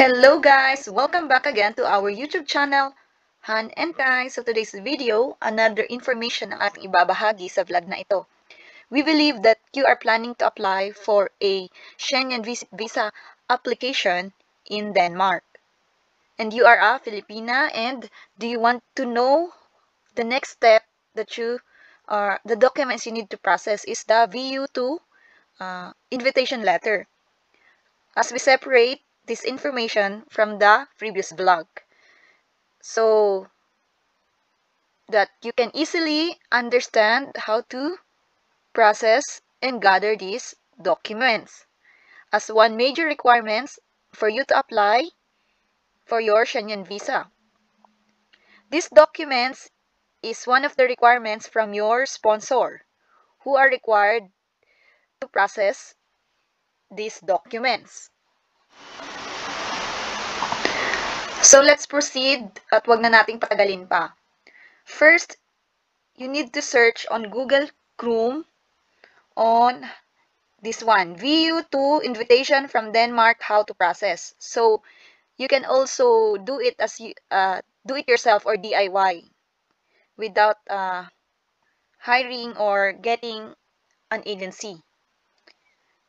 Hello guys! Welcome back again to our YouTube channel, Han and Kai. So today's video, another information ang ating ibabahagi sa vlog na ito. We believe that you are planning to apply for a Schengen visa application in Denmark. And you are a Filipina, and do you want to know the next step that the documents you need to process is the VU2 invitation letter, as we separate this information from the previous vlog, so that you can easily understand how to process and gather these documents as one major requirements for you to apply for your Schengen visa. These documents is one of the requirements from your sponsor, who are required to process these documents. So let's proceed at wag na nating patagalin pa. First, you need to search on Google Chrome on this one, VU2 invitation from Denmark, how to process. So you can also do it as you do it yourself or DIY without hiring or getting an agency.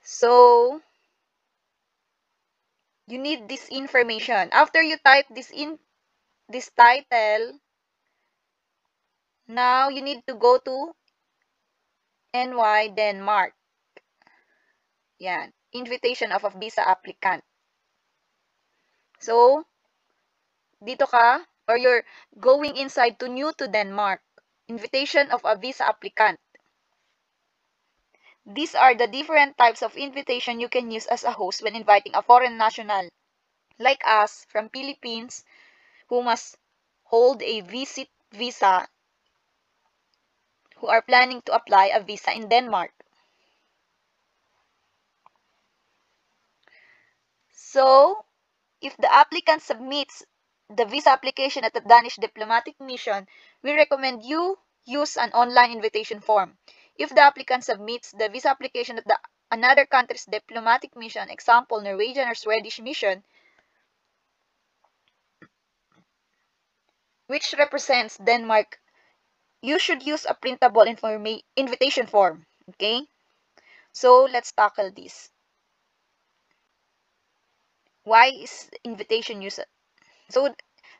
So you need this information. After you type this title, now you need to go to NY Denmark. Yan, invitation of a visa applicant. So dito ka, or you're going inside to New to Denmark, invitation of a visa applicant. These are the different types of invitation you can use as a host when inviting a foreign national like us from Philippines who must hold a visit visa, who are planning to apply a visa in Denmark. So if the applicant submits the visa application at the Danish diplomatic mission, we recommend you use an online invitation form. If the applicant submits the visa application at another country's diplomatic mission, example Norwegian or Swedish mission, which represents Denmark, you should use a printable invitation form. Okay? So let's tackle this. Why is invitation used? So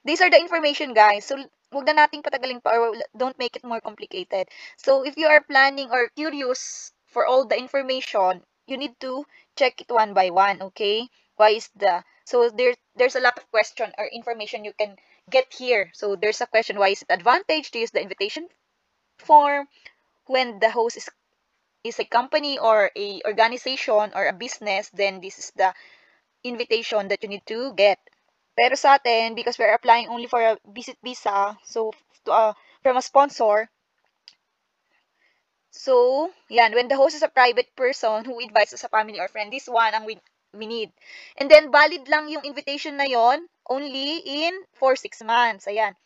these are the information, guys. So wag na nating patagalin pa, or don't make it more complicated. So if you are planning or curious for all the information, you need to check it one by one, okay? Why is so there's a lot of question or information you can get here. So there's a question, why is it advantage to use the invitation form when the host is a company or a organization or a business? Then this is the invitation that you need to get. Pero sa atin, because we're applying only for a visit visa, so from a sponsor, so yan, when the host is a private person who invites us a family or friend, this one ang we need. And then valid lang yung invitation na yon only for 6 months. Ayan.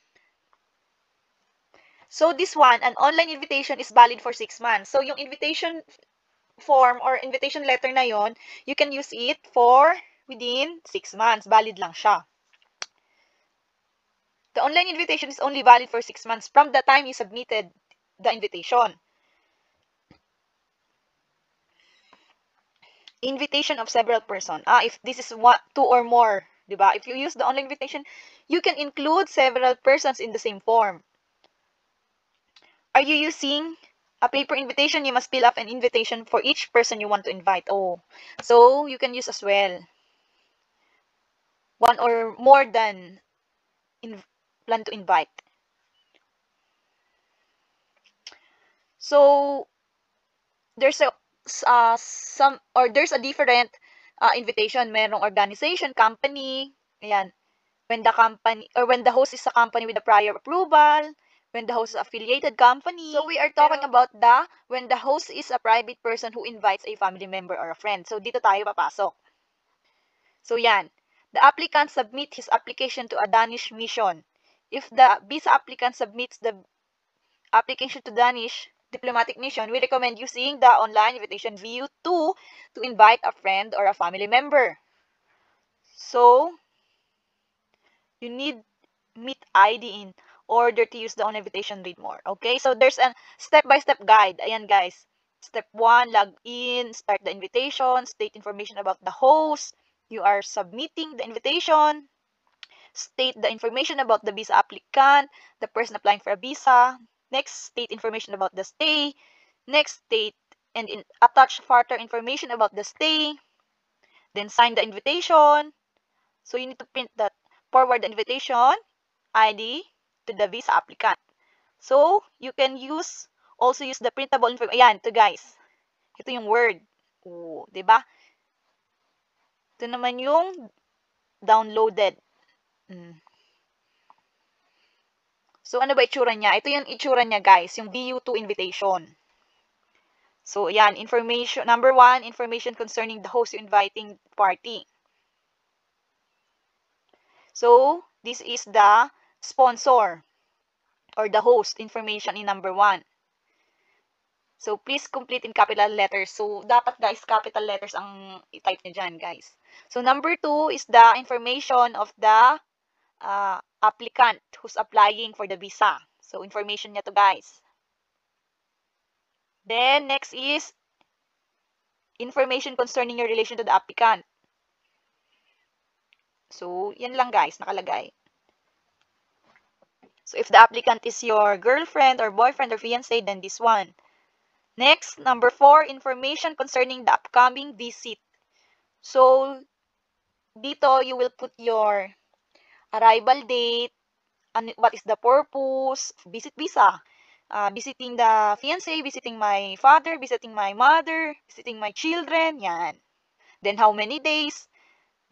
So this one, an online invitation is valid for 6 months. So yung invitation form or invitation letter na yon, you can use it for within 6 months. Valid lang siya. The online invitation is only valid for 6 months from the time you submitted the invitation. Invitation of several persons. If this is two or more, diba? If you use the online invitation, you can include several persons in the same form. Are you using a paper invitation? You must fill up an invitation for each person you want to invite. Oh, so you can use as well one or more than plan to invite. So there's a there's a different invitation. Merong organization, company, ayan. When the company or when the host is a company with a prior approval, when the host is affiliated company. So we are talking about when the host is a private person who invites a family member or a friend. So dito tayo papasok. So yan, the applicant submit his application to a Danish mission. If the visa applicant submits the application to Danish diplomatic mission, we recommend using the online invitation VU2 to invite a friend or a family member. So You need Meet ID in order to use the on invitation read more. Okay? So there's a step-by-step guide. Ayan guys. Step 1, log in, start the invitation, state information about the host. You are submitting the invitation. State the information about the visa applicant, the person applying for a visa. Next, state information about the stay. Next, state and attach further information about the stay. Then sign the invitation. So you need to print that, forward the invitation ID to the visa applicant. So you can also use the printable information. Ayan, ito guys. Ito yung word. Oh, 'di ba? Ito naman yung downloaded. So ano ba itsura niya? Ito yung itsura niya guys, yung VU2 invitation. So ayan, information number 1, information concerning the host inviting party. So this is the sponsor or the host information in number 1. So, please complete in capital letters. So, dapat guys, capital letters ang i-type nyo dyan, guys. So, number 2 is the information of the applicant who's applying for the visa. So, information niya to, guys. Then, next is information concerning your relation to the applicant. So, yan lang, guys, nakalagay. So, if the applicant is your girlfriend or boyfriend or fiancé, then this one. Next, number 4, information concerning the upcoming visit. So, dito, you will put your arrival date, what is the purpose, visit visa, visiting the fiancé, visiting my father, visiting my mother, visiting my children, yan. Then, how many days?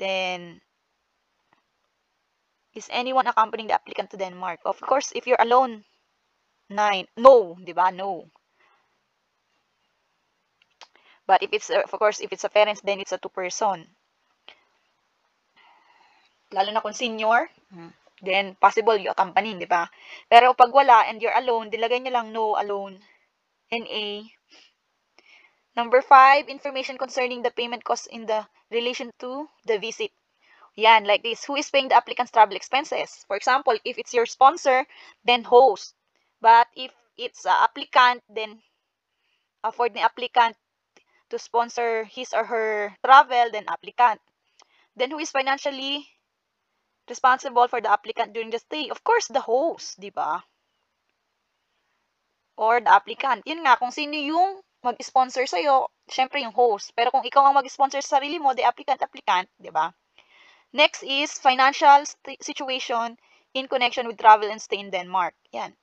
Then, is anyone accompanying the applicant to Denmark? Of course, if you're alone, 9. No, di ba? No. But if it's, of course, if it's a parents, then it's a 2-person. Lalo na kung senior, then possible you accompanying, di ba? Pero pag wala and you're alone, dilagay nyo lang no, alone. NA. Number 5, information concerning the payment cost in the relation to the visit. Yan, like this. Who is paying the applicant's travel expenses? For example, if it's your sponsor, then host. But if it's applicant, then afford the applicant to sponsor his or her travel, then applicant. Then who is financially responsible for the applicant during the stay? Of course, the host, di ba? Or the applicant. Yun nga, kung sino yung mag-sponsor sa'yo, syempre yung host. Pero kung ikaw ang mag-sponsor sa sarili mo, the applicant, di ba? Next is financial situation in connection with travel and stay in Denmark. Yan.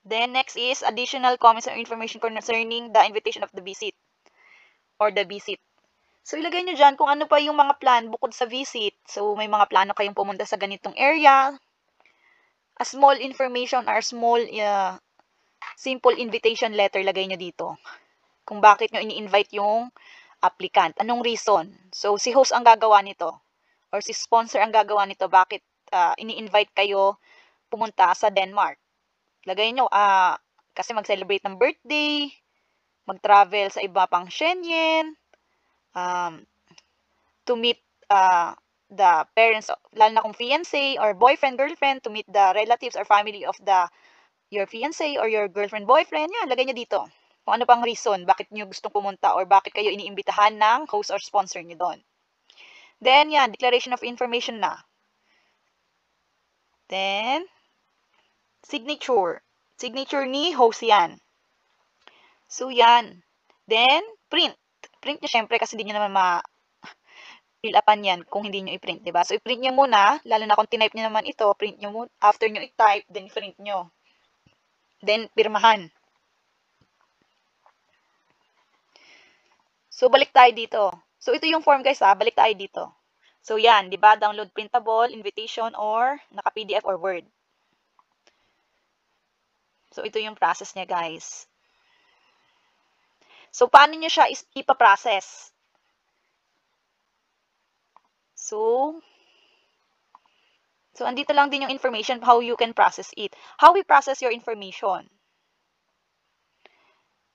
Then next is additional comments or information concerning the invitation of the visit or the visit. So, ilagay nyo dyan kung ano pa yung mga plan bukod sa visit. So, may mga plano kayong pumunta sa ganitong area. A small information or small simple invitation letter lagay nyo dito. Kung bakit nyo ini-invite yung applicant. Anong reason? So, si host ang gagawa nito. Or si sponsor ang gagawa nito. Bakit ini-invite kayo pumunta sa Denmark? Lagay nyo, kasi mag-celebrate ng birthday, mag-travel sa iba pang Schengen, to meet the parents, lalo na kung fiancé or boyfriend, girlfriend, to meet the relatives or family of your fiancé or your girlfriend, boyfriend. Yan, lagay nyo dito. Kung ano pang reason, bakit nyo gustong pumunta or bakit kayo iniimbitahan ng host or sponsor nyo doon. Then, yan, declaration of information na. Then, signature. Signature ni host yan. So, yan. Then, print. Print nyo syempre kasi hindi nyo naman fill upan yan kung hindi nyo i-print, diba? So, i-print nyo muna, lalo na kung tinype nyo naman ito, print nyo muna. After nyo i-type, then print nyo. Then, pirmahan. So, balik tayo dito. So, ito yung form guys ha, balik tayo dito. So, yan, diba? Download printable, invitation, or naka-PDF or Word. So, ito yung process niya guys. So, paano nyo siya ipaprocess? So, andito lang din yung information how you can process it. How we process your information.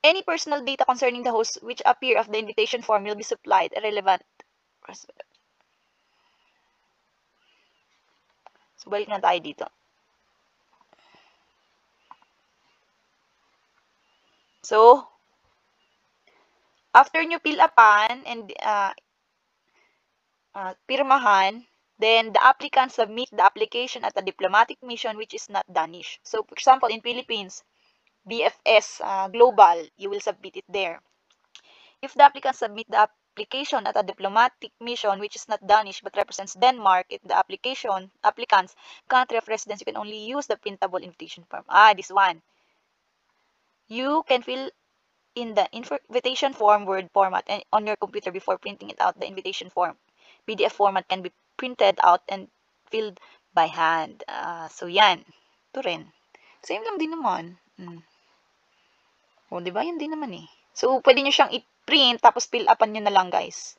Any personal data concerning the host which appear of the invitation form will be supplied relevant. So, balik na tayo dito. So, after nyo fill upan and pirmahan, then the applicant submit the application at a diplomatic mission which is not Danish. So, for example, in Philippines, BFS Global, you will submit it there. If the applicant submit the application at a diplomatic mission which is not Danish but represents Denmark, if the applicant's country of residence, you can only use the printable invitation form. This one. You can fill in the invitation form Word format and on your computer before printing it out. The invitation form PDF format can be printed out and filled by hand. So, yan. Ito rin. Same lang din naman. O, diba? Yan din naman eh. So, pwede nyo siyang i-print, tapos fill upan nyo na lang, guys.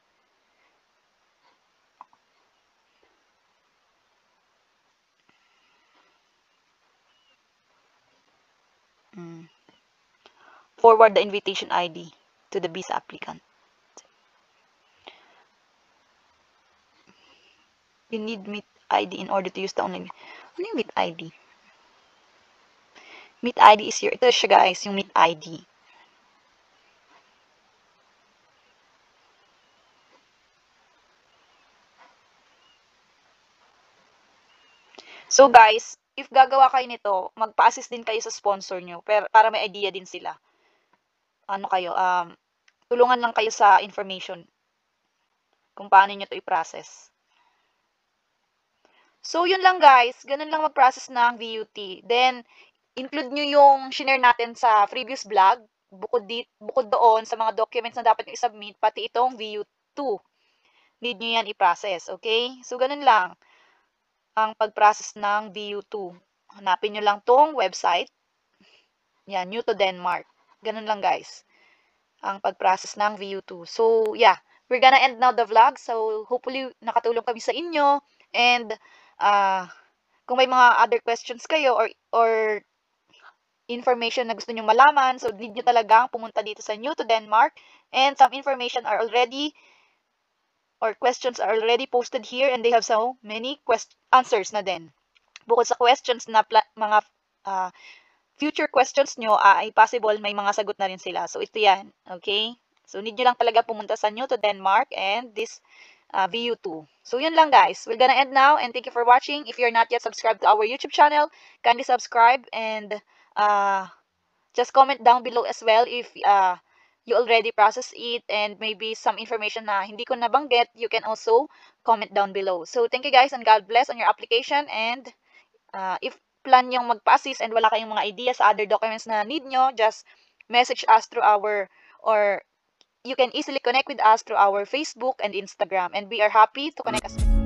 Forward the invitation ID to the visa applicant. You need Meet ID in order to use the online. Ano yung Meet ID? Meet ID is here. Ito siya, guys, yung Meet ID. So, guys, if gagawa kayo nito, magpa-assist din kayo sa sponsor nyo para may idea din sila. Ano kayo, tulungan lang kayo sa information kung paano nyo ito i-process. So, yun lang, guys. Ganun lang mag-process ng VUT. Then, include nyo yung shinare natin sa previous vlog. Bukod doon sa mga documents na dapat nyo i-submit, pati itong VU2. Need nyo yan i-process, okay? So, ganun lang ang pag-process ng VU2. Hanapin nyo lang tong website. Yan, New to Denmark. Ganun lang, guys, ang pag-process ng VU2. So, yeah, we're gonna end now the vlog. So, hopefully, nakatulong kami sa inyo. And, kung may mga other questions kayo or information na gusto nyo malaman, so need nyo talagang pumunta dito sa New to Denmark. And some information are already, or questions are already posted here, and they have so many answers na din. Bukod sa questions na mga future questions nyo, ay possible may mga sagot na rin sila. So, ito yan. Okay? So, need nyo lang talaga pumunta sa New to Denmark and this VU2. So, yun lang, guys. We're gonna end now, and thank you for watching. If you're not yet subscribed to our YouTube channel, kindly subscribe, and just comment down below as well if you already processed it, and maybe some information na hindi ko nabanggit, you can also comment down below. So, thank you, guys, and God bless on your application. And if plan nyong magpa-assist and wala kayong mga ideas sa other documents na need nyo, just message us through or you can easily connect with us through our Facebook and Instagram, and we are happy to connect us.